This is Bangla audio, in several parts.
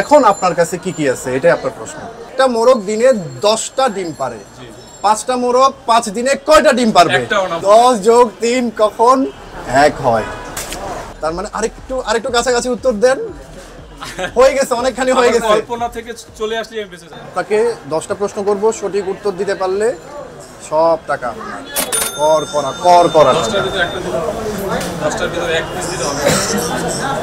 এখন আপনার কাছে কি কি আছে এটাই আপনার প্রশ্ন। একটা মোরগ দিনে 10টা ডিম পারে, 5টা মোরগ 5 দিনে কয়টা ডিম পারবে? 10 যোগ 3 কখন 1 হয়? তার মানে আরেকটু কাছাকাছি উত্তর দেন। হয়ে গেছে, অনেকখানি হয়ে গেছে। কল্পনা থেকে চলে আসলে আমি বেঁচে যাই। তাকে 10টা প্রশ্ন করব, সঠিক উত্তর দিতে পারলে সব টাকা আপনার। কর করা 10টার ভিতরে একটা দিতে হবে, 10টার ভিতরে এক পিস দিতে হবে,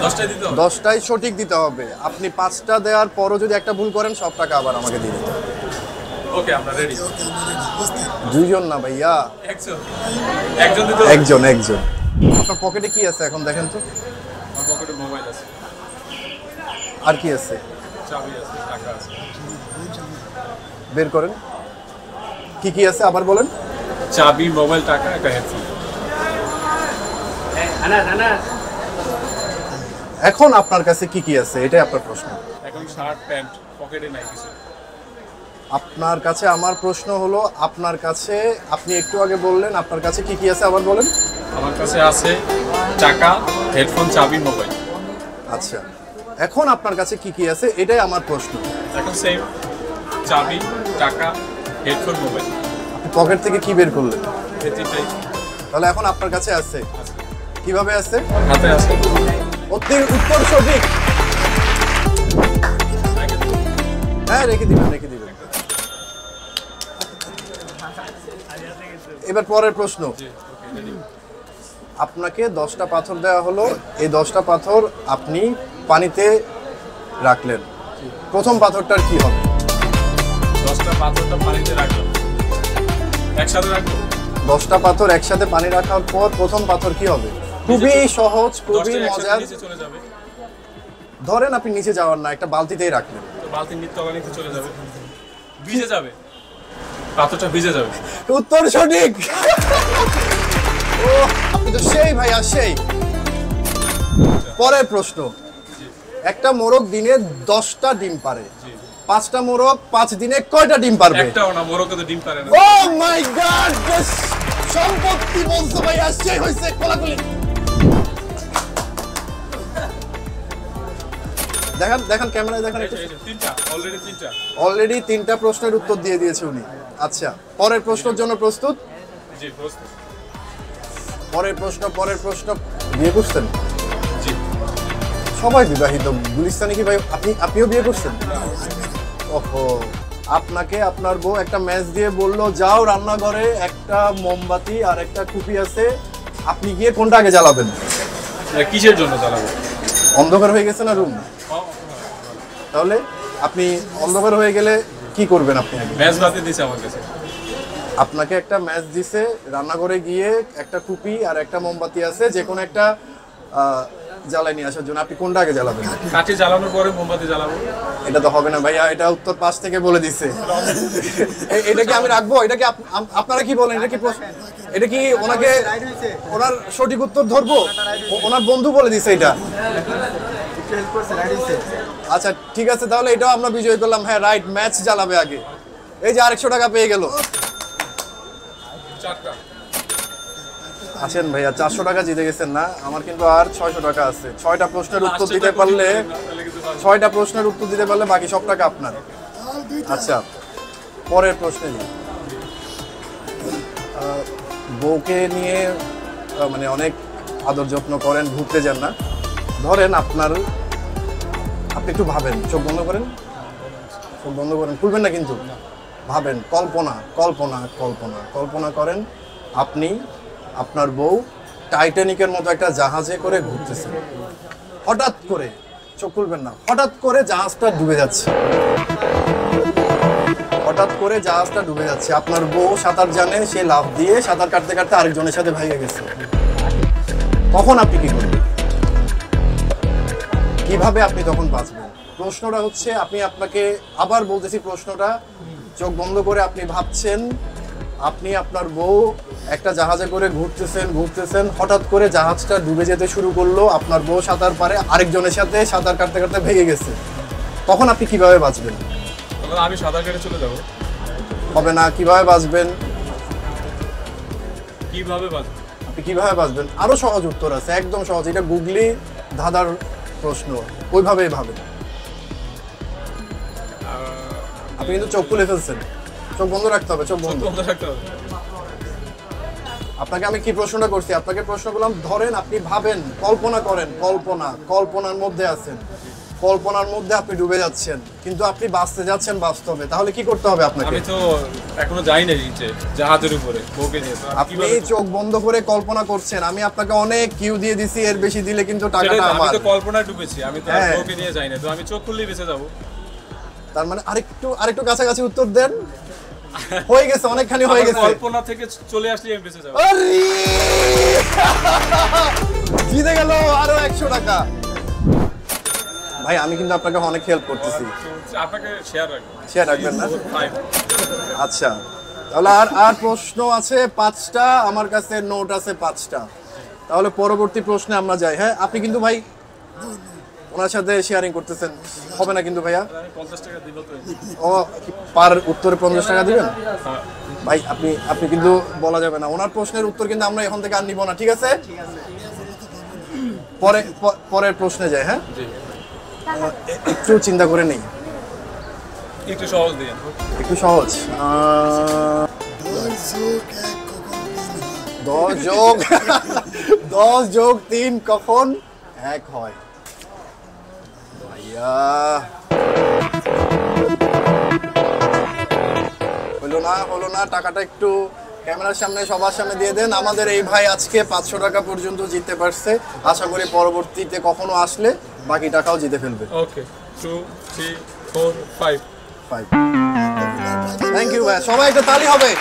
10টাই দিতে হবে, 10টাই সঠিক দিতে হবে। আপনি 5টা দেওয়ার পরও যদি একটা ভুল করেন সব টাকা আবার আমাকে দিয়ে দিতে হবে। ওকে আমরা রেডি। দুইজন না ভাইয়া, একজন দিতে হবে। একজন। আপনার পকেটে কি আছে এখন দেখেন তো? আমার পকেটে মোবাইল আছে, আর কি আছে? চাবি আছে, টাকা আছে। বের করেন। কি কি আছে আবার বলেন? চাবি, মোবাইল, টাকা, একটা হেডফোন। এখন আপনার কাছে কি কি আছে এটাই আপনার প্রশ্ন। এখন শার্ট প্যান্ট, পকেটে নাই কিছু। আপনার কাছে আমার প্রশ্ন হলো, আপনার কাছে আপনি একটু আগে বললেন আপনার কাছে কি কি আছে আবার বলেন। আমার কাছে আছে টাকা, হেডফোন, চাবি, মোবাইল। আচ্ছা, এখন আপনার কাছে কি কি আছে এটাই আমার প্রশ্ন। এখন সেম, চাবি, টাকা, হেডফোন, মোবাইল। আপনি পকেট থেকে কি বের করলেন? এই তিনটাই তাহলে এখন আপনার কাছে আছে। কিভাবে আছে? হাতে আছে। উত্তর সঠিক। হ্যাঁ, রেখে দিবেন। এবার পরের প্রশ্ন। আপনাকে 10টা পাথর দেওয়া হলো, এই 10টা পাথর আপনি পানিতে রাখলেন। প্রথম পাথরটার কি হবে? 10টা পাথরটা পানিতে রাখলাম, একসাথে রাখবো। 10টা পাথর একসাথে পানি রাখার পর প্রথম পাথর কি হবে? খুবই সহজ, খুবই মজার। নিচে চলে যাবে। ধরেন আপনি নিচে যাওয়ার না, একটা বালতিতেই রাখলেন, তো বালতির নিচে চলে যাবে, ভিজে যাবে, পাথরটা ভিজে যাবে। উত্তর সঠিক। ও, আপনি তো সেই ভাইয়া, সেই। পরের প্রশ্ন। একটা মোরগ দিনে 10টা ডিম পারে, 5টা মোরগ 5 দিনে কয়টা ডিম পারবে? একটাও না, মোরগকে তো ডিম পারে না। ও মাই গড, সম্পত্তি বলছো ভাইয়া, সেই হইছে কোলাকুলি। দেখেন ক্যামেরায় দেখেন। তিনটা, অলরেডি 3টা প্রশ্নের উত্তর দিয়ে দিয়েছে উনি। আচ্ছা, পরের প্রশ্নের জন্য প্রস্তুত? জি, প্রস্তুত। পরের প্রশ্ন বিয়ে করছেন? জি। সবাই বিবাহিত। গুলিস্তানি কি ভাই আপনিও বিয়ে করছেন? ওহো, আপনাকে আপনার বউ একটা ম্যাচ দিয়ে বললো যাও রান্নাঘরে, একটা মোমবাতি আর একটা কুপি আছে, আপনি গিয়ে কোনটা আগে জ্বালাবেন? কিসের জন্য জ্বালাবো? অন্ধকার হয়ে গেছে না রুম? তাহলে আপনি অন্ধকার হয়ে গেলে কি করবেন? আপনি ম্যাচ বাতি দিছে আমার কাছে। আপনাকে একটা ম্যাচ দিছে, রান্নাঘরে গিয়ে একটা কুপি আর একটা মোমবাতি আছে, যে কোনো একটা জ্বালাই নিয়ে আসার জন্য। আপনি কোনটা আগে জ্বালাবেন? কাঠি জ্বালানোর পরে মোমবাতি জ্বালাবো। এটা তো হবে না ভাইয়া, এটা উত্তর পাশ থেকে বলে দিছে। এটা কি আমি রাখবো? এটা কি আপনারা কি বলেন? এটা কি ওনার সঠিক উত্তর ধরবো? ওনার বন্ধু বলে দিছে এটা। আচ্ছা ঠিক আছে, তাহলে এটাও আমরা বিজয় করলাম। হ্যাঁ রাইট, ম্যাচ জ্বালাবে আগে। এই যে 100 টাকা পেয়ে গেল। আসেন ভাইয়া, 400 টাকা জিতে গেছেন না? আমার কিন্তু আর 600 টাকা আছে। 6টা প্রশ্নের উত্তর দিতে পারলে বাকি সব টাকা আপনার। আচ্ছা, পরের প্রশ্নে বউকে নিয়ে মানে অনেক আদর যত্ন করেন, ঘুরতে যান না? ধরেন আপনি একটু ভাবেন, চোখ বন্ধ করেন, খুলবেন না কিন্তু। ভাবেন, কল্পনা করেন আপনি আপনার বউ টাইটানিকের মতো একটা জাহাজে করে ঘুরতেছেন। হঠাৎ করে, চোখ খুলবেন না, হঠাৎ করে জাহাজটা ডুবে যাচ্ছে। আপনার বউ সাঁতার জানে, সে লাফ দিয়ে সাঁতার কাটতে কাটতে আরেকজনের সাথে ভাইয়া গেছে। তখন আপনি কি করবেন? কিভাবে আপনি তখন বাঁচবেন? প্রশ্নটা হচ্ছে, আপনাকে আবার বলতেছি প্রশ্নটা, চোখ বন্ধ করে আপনি ভাবছেন, আপনি আপনার বউ একটা জাহাজে করে ঘুরতেছেন, হঠাৎ করে জাহাজটা ডুবে যেতে শুরু করলো, আপনার বউ সাঁতার পারে, আরেকজনের সাথে সাঁতার কাটতে কাটতে ভেঙে গেছে। তখন আপনি কিভাবে বাঁচবেন? আমি সাঁতার কেটে চলে যাব। হবে না, কিভাবে বাঁচবেন? আপনি কিভাবে বাঁচবেন? আরো সহজ উত্তর আছে, একদম সহজ। এটা গুগলি ধাঁধার প্রশ্ন, ওইভাবেই ভাবেন। আপনি কিন্তু চোখ খুলে ফেলছেন, চোখ বন্ধ রাখতে হবে, চোখ বন্ধ। বন্ধ রাখতে হবে। আপনাকে আমি কি প্রশ্নটা করছি, আপনাকে প্রশ্ন করলাম, ধরেন আপনি ভাবেন, কল্পনা করেন, কল্পনার মধ্যে আছেন, কল্পনার মধ্যে আপনি ডুবে যাচ্ছেন, কিন্তু আপনি বাঁচতে যাচ্ছেন বাস্তবে, তাহলে কি করতে হবে আপনাকে? আমি তো এখনো যাই না নিচে জাহাজের উপরে বউকে নিয়ে, তো আপনি কিভাবে? চোখ বন্ধ করে কল্পনা করছেন, আমি আপনাকে অনেক কিউ দিয়ে দিছি, এর বেশি দিলে কিন্তু টাকাটা আমি আমার। তো কল্পনায় ডুবেছি, আমি তো আর হ্যাঁ। বউকে নিয়ে যাই না, তো আমি চোখ খুললেই বেঁচে যাবো। তার মানে আরেকটু কাছাকাছি উত্তর দেন। হয়ে গেছে, অনেকখানি হয়ে আমার গেছে। কল্পনা থেকে চলে আসলে আমি বেঁচে যাবো। আরে! জিতে গেল আরো 100 টাকা। ভাই আমি কিন্তু আপনাকে অনেক হেল্প করতেছি, তো আপনাকে শেয়ার রাখবো। শেয়ার রাখবেন না? 5 আচ্ছা, তাহলে আর প্রশ্ন আছে 5টা, আমার কাছে নোট আছে 5টা। তাহলে পরবর্তী প্রশ্নে আমরা যাই। হ্যাঁ, আপনি কিন্তু ভাই ওনার সাথে শেয়ারিং করতেছেন, হবে না কিন্তু ভাইয়া। আমি 50 টাকা দিব তো। ও পার উত্তরে 50 টাকা দিবেন? হ্যাঁ। ভাই আপনি কিন্তু বলা যাবে না, ওনার প্রশ্নের উত্তর কিন্তু আমরা এখন থেকে আর নিব না, ঠিক আছে? পরের প্রশ্নে যাই। হ্যাঁ, জি, একটু চিন্তা করে নেই, একটু সহজ দিন। একটু সহজ। 10 যোগ 3 কখন 1 হয়? ভাইয়া হলো না, টাকাটা একটু ক্যামেরার সামনে সবার সামনে দিয়ে দেন। আমাদের এই ভাই আজকে 500 টাকা পর্যন্ত জিততে পারছে, আশা করি পরবর্তীতে কখনো আসলে বাকি টাকাও জিতে ফেলবে। ওকে, 2 3 4 5 থ্যাংক ইউ ভাই, সবাই একটা তালি হবে।